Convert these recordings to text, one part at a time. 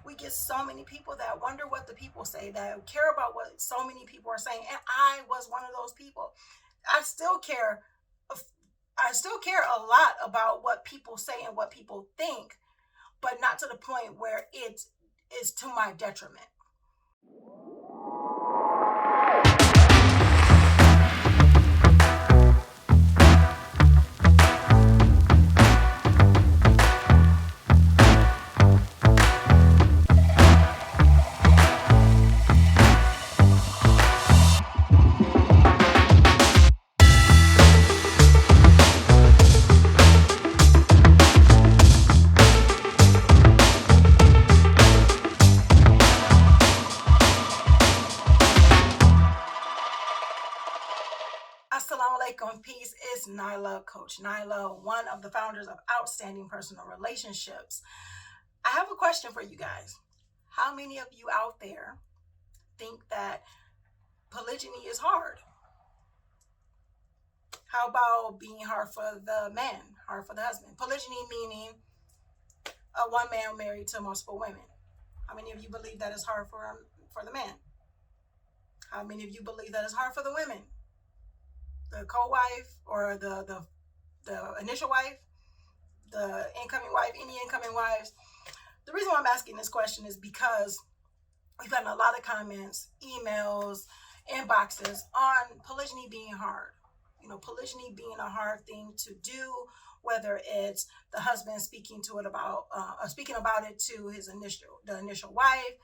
We get so many people that wonder what the people say, that care about what so many people are saying. And I was one of those people. I still care. I still care a lot about what people say and what people think, but not to the point where it is to my detriment. Assalamu alaikum, peace. It's Nyla, Coach Nyla, one of the founders of Outstanding Personal Relationships. I have a question for you guys. How many of you out there think that polygyny is hard? How about being hard for the man, hard for the husband? Polygyny meaning a one man married to multiple women. How many of you believe that is hard for the man? How many of you believe that it's hard for the women? The co-wife or the initial wife, the incoming wife, any incoming wives. The reason why I'm asking this question is because we've gotten a lot of comments, emails, inboxes on polygyny being hard. You know, polygyny being a hard thing to do, whether it's the husband speaking about it to the initial wife,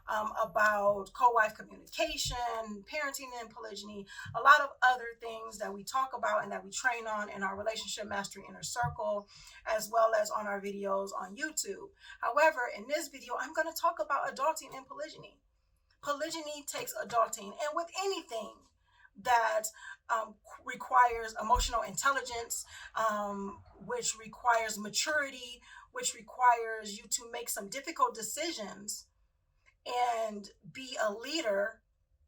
about co-wife communication, parenting in polygyny, a lot of other things that we talk about and that we train on in our relationship mastery inner circle, as well as on our videos on YouTube. However, in this video, I'm going to talk about adulting in polygyny. Polygyny takes adulting, and with anything that requires emotional intelligence, which requires maturity, which requires you to make some difficult decisions and be a leader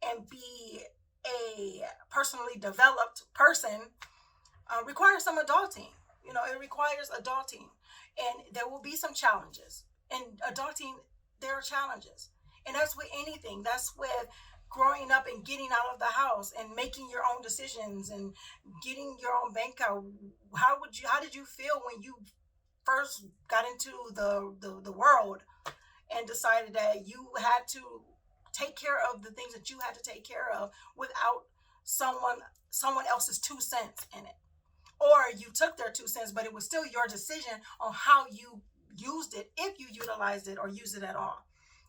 and be a personally developed person, requires some adulting. You know, it requires adulting, and there will be some challenges. And adulting, there are challenges, and that's with anything. That's with growing up and getting out of the house and making your own decisions and getting your own bank account. How did you feel when you first got into the world and decided that you had to take care of the things that you had to take care of without someone else's 2 cents in it? Or you took their 2 cents, but it was still your decision on how you used it, if you utilized it or used it at all.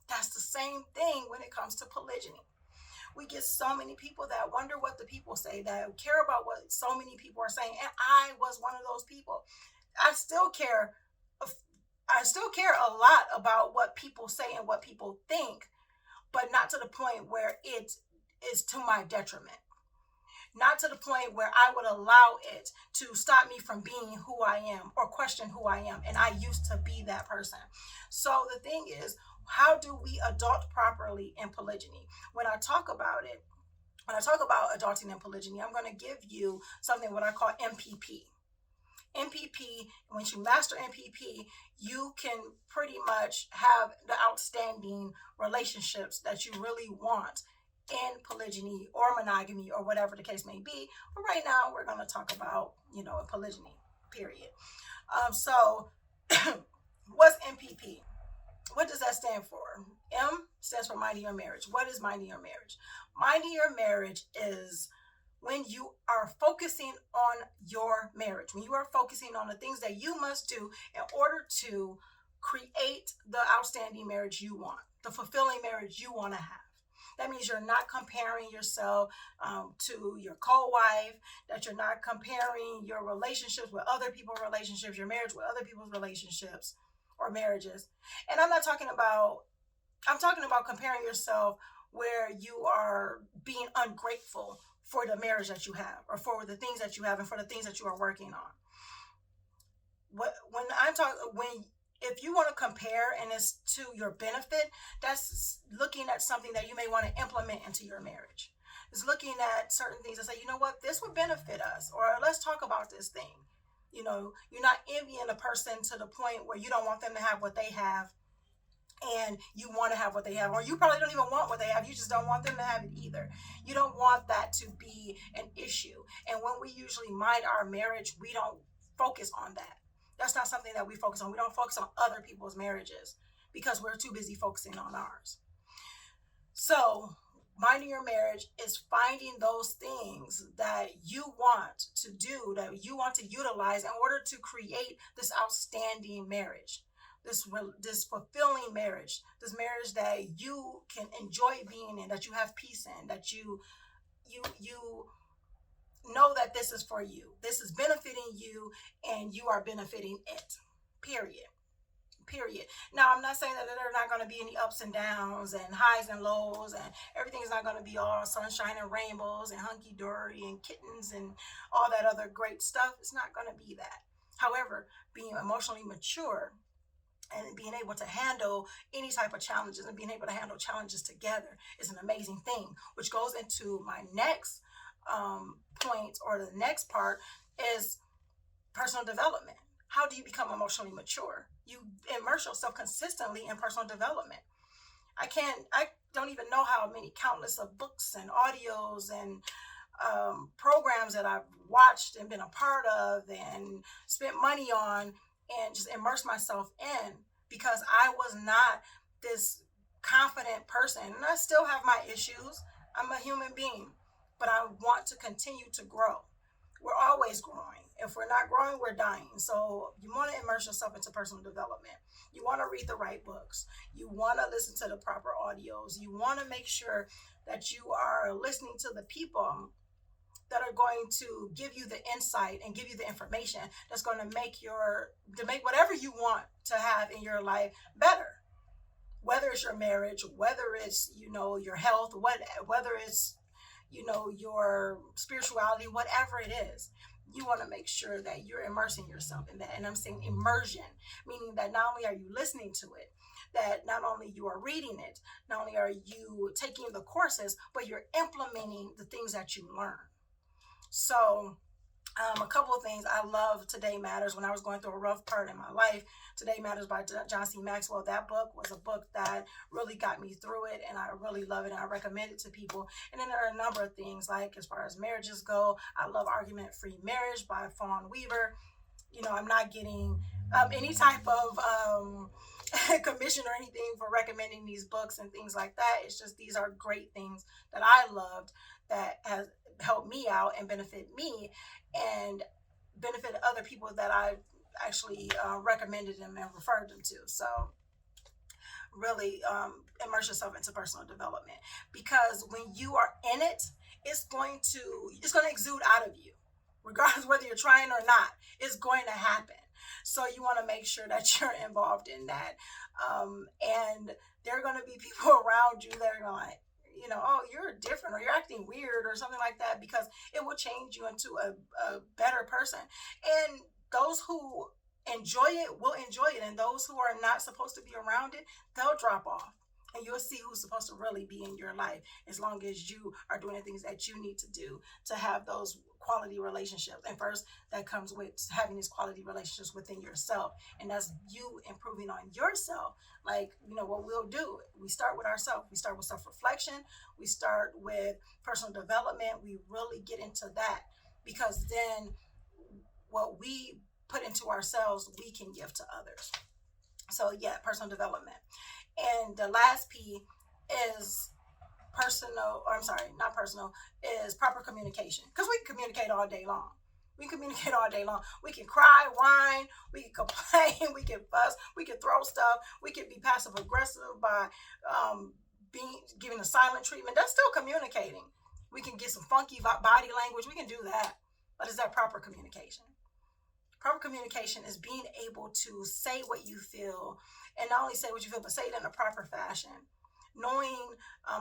That's the same thing when it comes to polygyny. We get so many people that wonder what the people say, that care about what so many people are saying. And I was one of those people. I still care a lot about what people say and what people think, but not to the point where it is to my detriment. Not to the point where I would allow it to stop me from being who I am or question who I am. And I used to be that person. So the thing is, how do we adult properly in polygyny? When I talk about adulting in polygyny, I'm going to give you something what I call MPP. MPP, once you master MPP, you can pretty much have the outstanding relationships that you really want in polygyny or monogamy or whatever the case may be. But right now we're going to talk about, a polygyny, period. So what's MPP? What does that stand for? M stands for minding your marriage. What is minding your marriage? Minding your marriage is when you are focusing on your marriage, when you are focusing on the things that you must do in order to create the outstanding marriage you want, the fulfilling marriage you want to have. That means you're not comparing yourself to your co-wife, that you're not comparing your relationships with other people's relationships, your marriage with other people's relationships or marriages. And I'm talking about comparing yourself where you are being ungrateful for the marriage that you have, or for the things that you have, and for the things that you are working on. If you want to compare and it's to your benefit, that's looking at something that you may want to implement into your marriage. It's looking at certain things and say, you know what, this would benefit us, or let's talk about this thing. You're not envying a person to the point where you don't want them to have what they have, and you want to have what they have, or you probably don't even want what they have. You just don't want them to have it either. You don't want that to be an issue. And when we usually mind our marriage, we don't focus on that. That's not something that we focus on. We don't focus on other people's marriages because we're too busy focusing on ours. So, minding your marriage is finding those things that you want to do, that you want to utilize in order to create this outstanding marriage, this fulfilling marriage, this marriage that you can enjoy being in, that you have peace in, that you know that this is for you. This is benefiting you, and you are benefiting it. Period. Period. Now, I'm not saying that there are not going to be any ups and downs and highs and lows, and everything is not going to be all sunshine and rainbows and hunky dory and kittens and all that other great stuff. It's not going to be that. However, being emotionally mature and being able to handle any type of challenges and being able to handle challenges together is an amazing thing, which goes into my next point, or the next part, is personal development. How do you become emotionally mature? You immerse yourself consistently in personal development. I don't even know how many countless of books and audios and programs that I've watched and been a part of and spent money on and just immerse myself in, because I was not this confident person. And I still have my issues. I'm a human being, but I want to continue to grow. We're always growing. If we're not growing, we're dying. So you want to immerse yourself into personal development. You want to read the right books. You want to listen to the proper audios. You want to make sure that you are listening to the people that are going to give you the insight and give you the information that's going to make whatever you want to have in your life better. Whether it's your marriage, whether it's, your health, whether it's, your spirituality, whatever it is, you want to make sure that you're immersing yourself in that. And I'm saying immersion, meaning that not only are you listening to it, that not only you are reading it, not only are you taking the courses, but you're implementing the things that you learn. So, a couple of things. I love Today Matters. When I was going through a rough part in my life, Today Matters by John C. Maxwell, that book was a book that really got me through it, and I really love it, and I recommend it to people. And then there are a number of things, like as far as marriages go, I love Argument Free Marriage by Fawn Weaver. I'm not getting any type of commission or anything for recommending these books and things like that. It's just, these are great things that I loved, that has helped me out and benefit me and benefit other people that I actually recommended them and referred them to. So really immerse yourself into personal development, because when you are in it, it's going to exude out of you, regardless whether you're trying or not. It's going to happen. So you want to make sure that you're involved in that. And there are going to be people around you that are going, oh, you're different, or you're acting weird, or something like that, because it will change you into a better person. And those who enjoy it will enjoy it, and those who are not supposed to be around it, they'll drop off. And you'll see who's supposed to really be in your life, as long as you are doing the things that you need to do to have those quality relationships. And first, that comes with having these quality relationships within yourself. And that's you improving on yourself. Like, what we'll do, we start with ourselves. We start with self-reflection. We start with personal development. We really get into that, because then what we put into ourselves, we can give to others. So yeah, personal development. And the last P is is proper communication. Because we can communicate all day long. We communicate all day long. We can cry, whine, we can complain, we can fuss, we can throw stuff, we can be passive aggressive by giving a silent treatment. That's still communicating. We can get some funky body language. We can do that. But is that proper communication? Proper communication is being able to say what you feel, and not only say what you feel, but say it in a proper fashion, knowing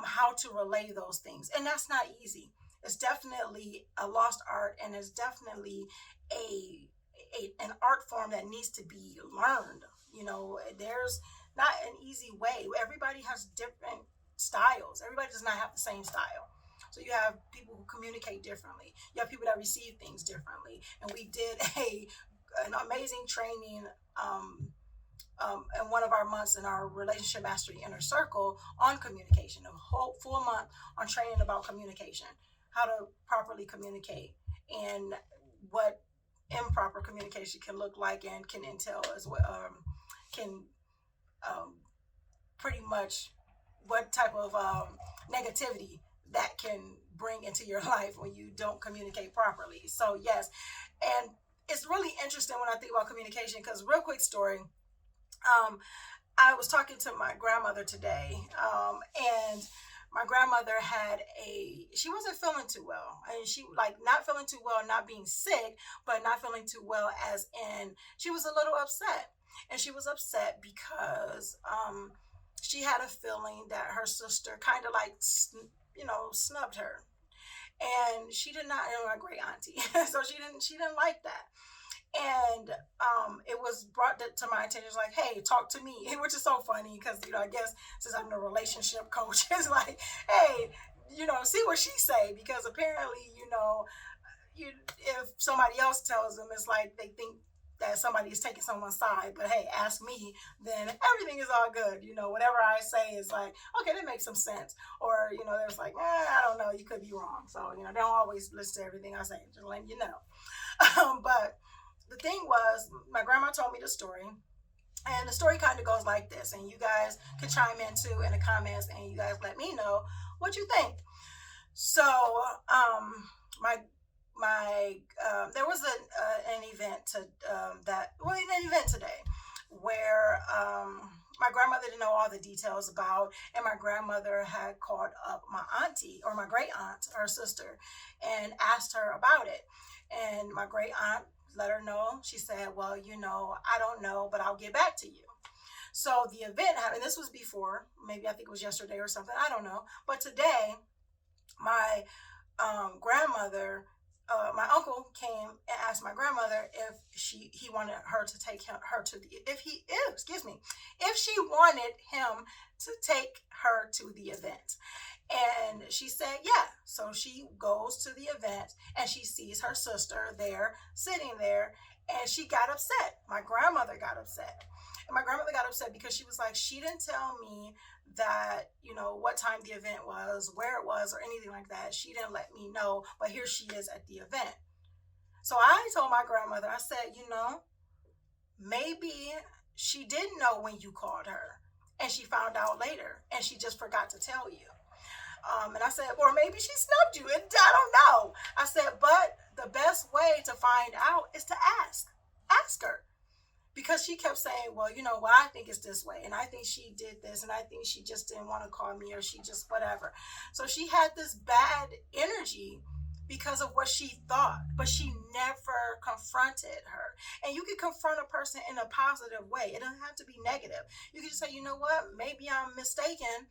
how to relay those things. And that's not easy. It's definitely a lost art, and it's definitely an art form that needs to be learned. There's not an easy way. Everybody has different styles. Everybody does not have the same style. So you have people who communicate differently. You have people that receive things differently. And we did an amazing training in one of our months in our relationship mastery inner circle on communication, a whole full month on training about communication, how to properly communicate, and what improper communication can look like and can entail as well, can um, pretty much what type of negativity that can bring into your life when you don't communicate properly. So yes, and it's really interesting when I think about communication, because real quick story, um, I was talking to my grandmother today, and my grandmother she wasn't feeling too well, and she like not feeling too well, not being sick, but not feeling too well, as in she was a little upset, and she was upset because she had a feeling that her sister kind of like snubbed her, and she did not, my great auntie, so she didn't like that. And it was brought to my attention, like, hey, talk to me, which is so funny because I guess since I'm the relationship coach, it's like, hey, see what she say, because apparently if somebody else tells them, it's like they think that somebody is taking someone's side. But hey, ask me, then everything is all good. Whatever I say is like, okay, that makes some sense. Or there's like, I don't know, you could be wrong. So they don't always listen to everything I say, just letting you know. But the thing was, my grandma told me the story, and the story kind of goes like this, and you guys can chime in too in the comments, and you guys let me know what you think. So there was an event an event today where my grandmother didn't know all the details about, and my grandmother had called up my auntie, or my great aunt, her sister, and asked her about it. And my great aunt let her know. She said, well, I don't know, but I'll get back to you. So the event happened. This was before, maybe I think it was yesterday or something, I don't know. But today, my grandmother, my uncle came and asked my grandmother if he wanted her to take her to the if she wanted him to take her to the event. And she said, yeah. So she goes to the event, and she sees her sister there, sitting there, and she got upset. My grandmother got upset. And my grandmother got upset because she was like, she didn't tell me that, what time the event was, where it was, or anything like that. She didn't let me know, but here she is at the event. So I told my grandmother, I said, maybe she didn't know when you called her, and she found out later, and she just forgot to tell you. And I said, or maybe she snubbed you, and I don't know. I said, but the best way to find out is to ask. Ask her. Because she kept saying, well, I think it's this way, and I think she did this, and I think she just didn't want to call me, or she just whatever. So she had this bad energy because of what she thought, but she never confronted her. And you can confront a person in a positive way. It doesn't have to be negative. You can just say, what, maybe I'm mistaken.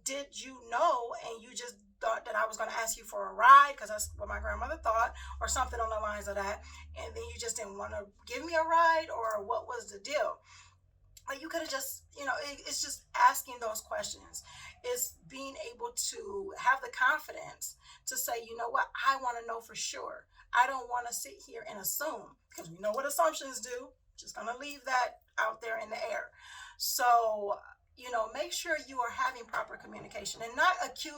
Did you know, and you just thought that I was going to ask you for a ride, because that's what my grandmother thought, or something on the lines of that, and then you just didn't want to give me a ride, or what was the deal? Like, you could have just, it's just asking those questions. It's being able to have the confidence to say, what, I want to know for sure. I don't want to sit here and assume, because we know what assumptions do. Just going to leave that out there in the air. So make sure you are having proper communication, and not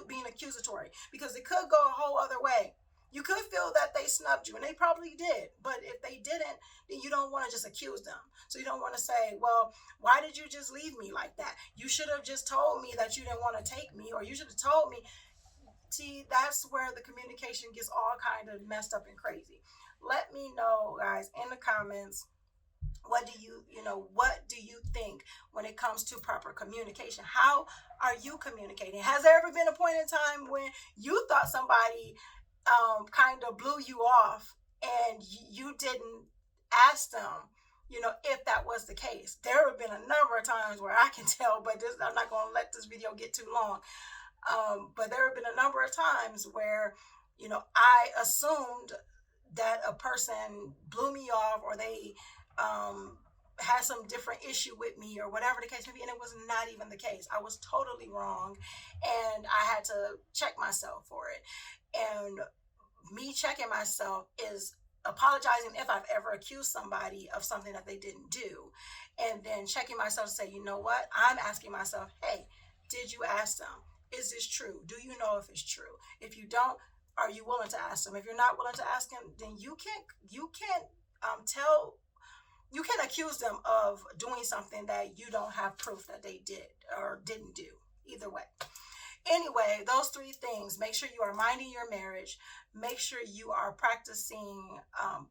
being accusatory, because it could go a whole other way. You could feel that they snubbed you, and they probably did. But if they didn't, then you don't want to just accuse them. So you don't want to say, well, why did you just leave me like that? You should have just told me that you didn't want to take me, or you should have told me. See, that's where the communication gets all kind of messed up and crazy. Let me know, guys, in the comments, what do you think when it comes to proper communication? How are you communicating? Has there ever been a point in time when you thought somebody kind of blew you off, and you didn't ask them, if that was the case? There have been a number of times where I can tell, but I'm not going to let this video get too long. But there have been a number of times where, I assumed that a person blew me off, or they had some different issue with me, or whatever the case may be, and it was not even the case. I was totally wrong, and I had to check myself for it. And me checking myself is apologizing if I've ever accused somebody of something that they didn't do, and then checking myself to say, you know what, I'm asking myself, hey, did you ask them? Is this true? Do you know if it's true? If you don't, are you willing to ask them? If you're not willing to ask them, then you can't accuse them of doing something that you don't have proof that they did or didn't do. Either way. Anyway, those three things: make sure you are minding your marriage, make sure you are practicing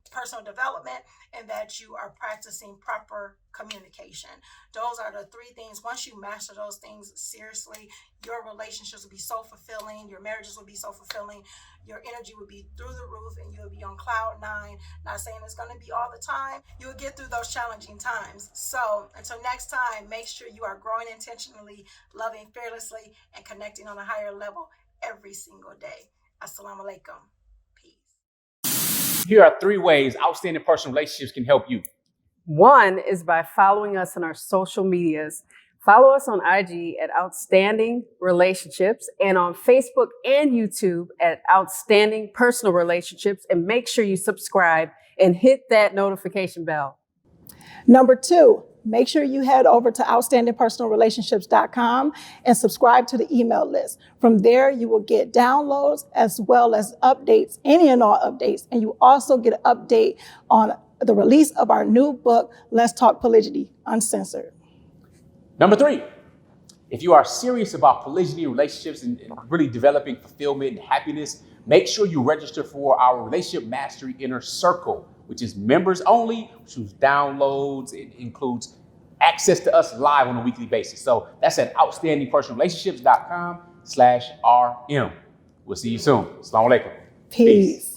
personal development, and that you are practicing proper communication. Those are the three things. Once you master those things seriously, your relationships will be so fulfilling, your marriages will be so fulfilling, your energy will be through the roof, and you'll be on cloud nine. Not saying it's going to be all the time. You'll get through those challenging times. So until next time, make sure you are growing intentionally, loving fearlessly, and connecting on a higher level every single day. Assalamu alaikum. Peace. Here are 3 ways outstanding personal relationships can help you. One is by following us on our social medias. Follow us on IG at Outstanding Relationships and on Facebook and YouTube at Outstanding Personal Relationships. And make sure you subscribe and hit that notification bell. Number 2, make sure you head over to outstandingpersonalrelationships.com and subscribe to the email list. From there, you will get downloads as well as updates, any and all updates. And you also get an update on the release of our new book, Let's Talk Polygyny, Uncensored. Number 3, if you are serious about polygyny relationships and really developing fulfillment and happiness, make sure you register for our Relationship Mastery Inner Circle, which is members only, which includes downloads. It includes access to us live on a weekly basis. So that's at outstandingpersonalrelationships.com/RM. We'll see you soon. Assalamu alaikum. Peace.